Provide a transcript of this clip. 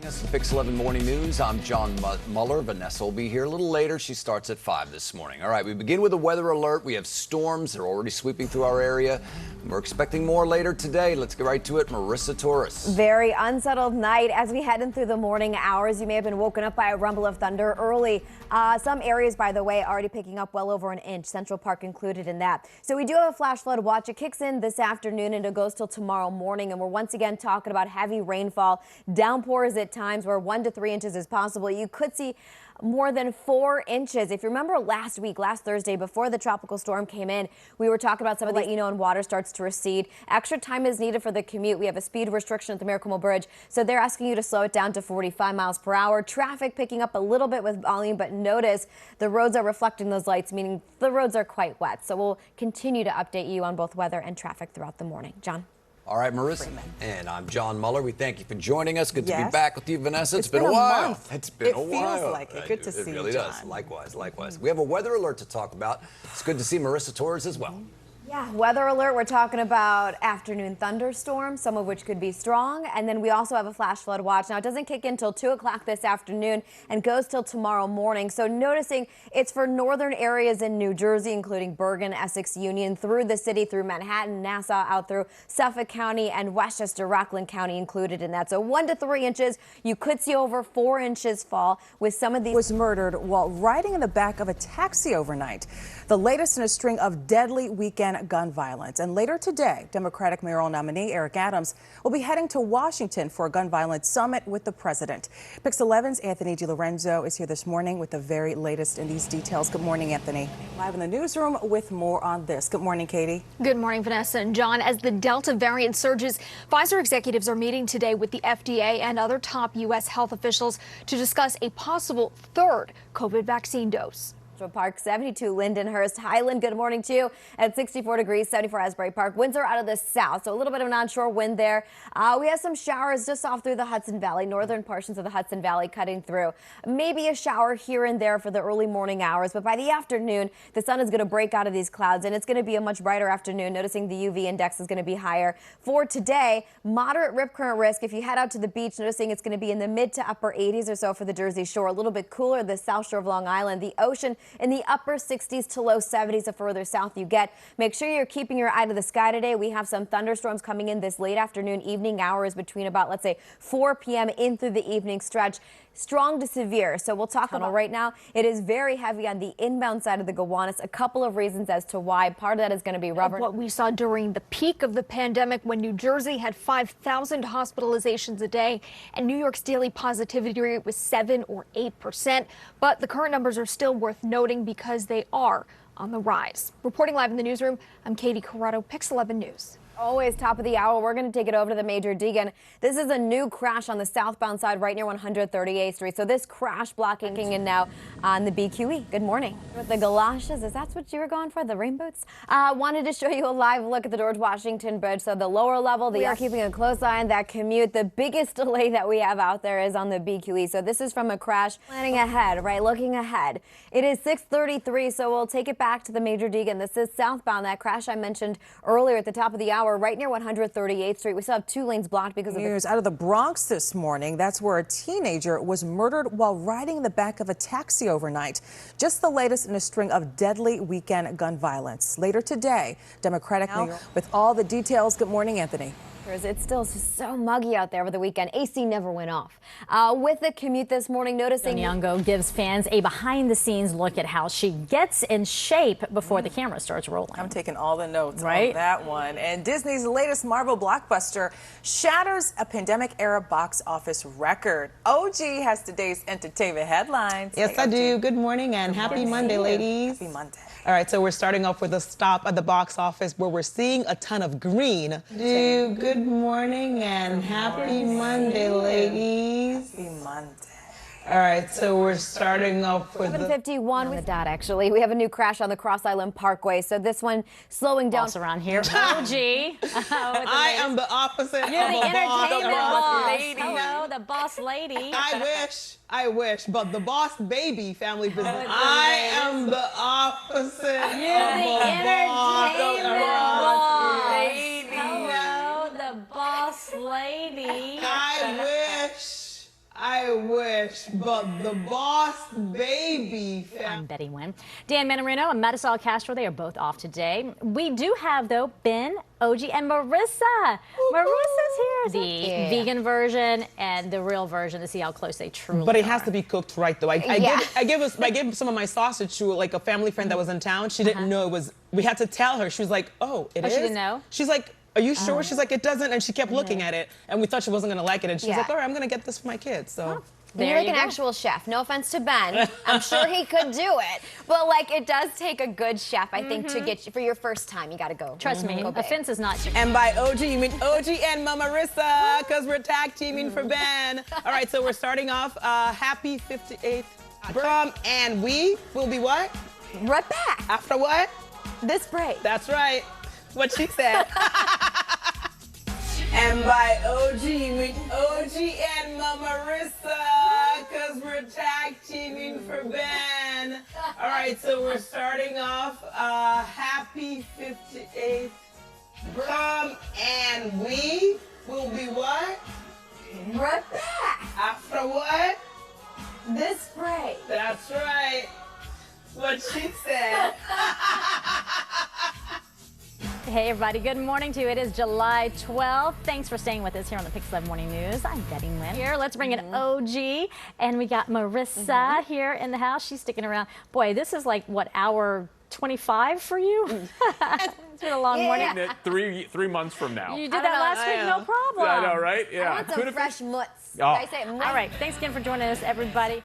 This is Pix 11 Morning News. I'm John Muller. Vanessa will be here a little later. She starts at 5 this morning. All right, we begin with a weather alert. We have storms. They're already sweeping through our area. We're expecting more later today. Let's get right to it. Marissa Torres. Very unsettled night as we head in through the morning hours. You may have been woken up by a rumble of thunder early. Some areas, by the way, already picking up well over an inch. Central Park included in that. So we do have a flash flood watch. It kicks in this afternoon and it goes till tomorrow morning. And we're once again talking about heavy rainfall, downpours at times where 1 to 3 inches is possible. You could see more than 4 inches. If you remember last Thursday, before the tropical storm came in, we were talking about some of the, and water starts to recede. Extra time is needed for the commute. We have a speed restriction at the Miracle Bridge, so they're asking you to slow it down to 45 miles per hour. Traffic picking up a little bit with volume, but notice the roads are reflecting those lights, meaning the roads are quite wet. So we'll continue to update you on both weather and traffic throughout the morning. John. All right, Marissa. Freeman. And I'm John Muller. We thank you for joining us. Good to be back with you, Vanessa. It's been a while. Month. It's been a while. It feels like it. Good to see you, John. It really does. Likewise. We have a weather alert to talk about. It's good to see Marissa Torres as well. Yeah, weather alert. We're talking about afternoon thunderstorms, some of which could be strong. And then we also have a flash flood watch. Now, it doesn't kick in till 2 o'clock this afternoon and goes till tomorrow morning. So noticing it's for northern areas in New Jersey, including Bergen, Essex, Union, through the city, through Manhattan, Nassau, out through Suffolk County and Westchester, Rockland County included in that. So 1 to 3 inches. You could see over 4 inches fall with some of these. Was murdered while riding in the back of a taxi overnight. The latest in a string of deadly weekend gun violence. And later today, Democratic mayoral nominee Eric Adams will be heading to Washington for a gun violence summit with the president. Pix 11's Anthony DiLorenzo is here this morning with the very latest in these details. Good morning, Anthony. Live in the newsroom with more on this. Good morning, Katie. Good morning, Vanessa and John. As the Delta variant surges, Pfizer executives are meeting today with the FDA and other top U.S. health officials to discuss a possible third COVID vaccine dose. Park, 72 Lindenhurst, Highland, good morning to you. At 64 degrees, 74 Asbury Park. Winds are out of the south, so a little bit of an onshore wind there. We have some showers just off through the Hudson Valley, northern portions of the Hudson Valley cutting through. Maybe a shower here and there for the early morning hours, but by the afternoon, the sun is going to break out of these clouds, and it's going to be a much brighter afternoon. Noticing the UV index is going to be higher. For today, moderate rip current risk. If you head out to the beach, noticing it's going to be in the mid to upper 80s or so for the Jersey Shore. A little bit cooler the south shore of Long Island. The ocean in the upper 60s to low 70s the further south you get. Make sure you're keeping your eye to the sky today. We have some thunderstorms coming in this late afternoon, evening hours between about, let's say, 4 p.m. in through the evening stretch. Strong to severe. So we'll talk about right now. It is very heavy on the inbound side of the Gowanus. A couple of reasons as to why. Part of that is going to be rubber. What we saw during the peak of the pandemic when New Jersey had 5,000 hospitalizations a day and New York's daily positivity rate was 7 or 8%. But the current numbers are still worth noting because they are on the rise. Reporting live in the newsroom, I'm Katie Corrado, Pix 11 News. Always top of the hour. We're going to take it over to the Major Deegan. This is a new crash on the southbound side right near 138th Street. So this crash blocking in now on the BQE. Good morning. With the galoshes, is that what you were going for? The rain boots? Wanted to show you a live look at the George Washington Bridge. So the lower level, they are keeping a close eye on that commute. The biggest delay that we have out there is on the BQE. So this is from a crash planning ahead, right? Looking ahead. It is 6:33, so we'll take it back to the Major Deegan. This is southbound. That crash I mentioned earlier at the top of the hour. Right near 138th Street. We still have 2 lanes blocked because of news out of the Bronx this morning. That's where a teenager was murdered while riding in the back of a taxi overnight. Just the latest in a string of deadly weekend gun violence. Later today, Democratic mayor with all the details. Good morning, Anthony. It's still so muggy out there over the weekend. AC never went off. With the commute this morning, noticing Nyong'o gives fans a behind-the-scenes look at how she gets in shape before the camera starts rolling. I'm taking all the notes on that one. And Disney's latest Marvel blockbuster shatters a pandemic-era box office record. OG has today's entertainment headlines. Yes, I do. Good morning and happy Monday, ladies. Happy Monday. All right, so we're starting off with a stop at the box office where we're seeing a ton of green. Good morning and happy Monday, ladies. Happy Monday. All right, so we're starting off with 7:51 on the dot, actually. We have a new crash on the Cross Island Parkway, so this one slowing down. Around here. OG. I am the opposite You're of the a entertainment boss. lady. Hello, the boss lady. I wish, but the boss baby family business. I am the opposite of the a boss entertainment boss. lady. Hello, the boss lady. I wish I wish, but the boss baby I'm Betty Nguyen. Dan Manarino and Marisol Castro, they are both off today. We do have, though, Ben, OG, and Marissa. Marissa's here. The vegan version and the real version to see how close they truly are. But it has to be cooked right, though. I gave some of my sausage to like a family friend that was in town. She didn't know it was. We had to tell her. She was like, "Oh, it is." She didn't know. She's like, "Are you sure?" She's like, "It doesn't." And she kept looking at it, and we thought she wasn't gonna like it. And she was like, "All right, I'm gonna get this for my kids." So. You're like an actual chef. No offense to Ben. I'm sure he could do it. But like it does take a good chef, I think, to get you for your first time. You gotta go. Trust me, offense is not chicken. And by OG, you mean OG and Mama Marissa, because we're tag teaming for Ben. All right, so we're starting off. Happy 58th. And we will be what? Right back. After what? This break. That's right. What she said. And by OG, you mean OG and Mama Marissa, because we're tag teaming for Ben. All right, so we're starting off. Happy 58th. And we will be what? Right back. After what? This break. That's right. What she said. Hey everybody, good morning to you. It is July 12th. Thanks for staying with us here on the Pix 11 Morning News. I'm Betty Nguyen here. Let's bring in OG. And we got Marissa here in the house. She's sticking around. Boy, this is like, what, hour 25 for you? It's been a long morning. 3 months from now. You did that last week, no problem. I know, right? Yeah. I want some fresh mutts. Oh. Did I say mutts? All right, thanks again for joining us, everybody.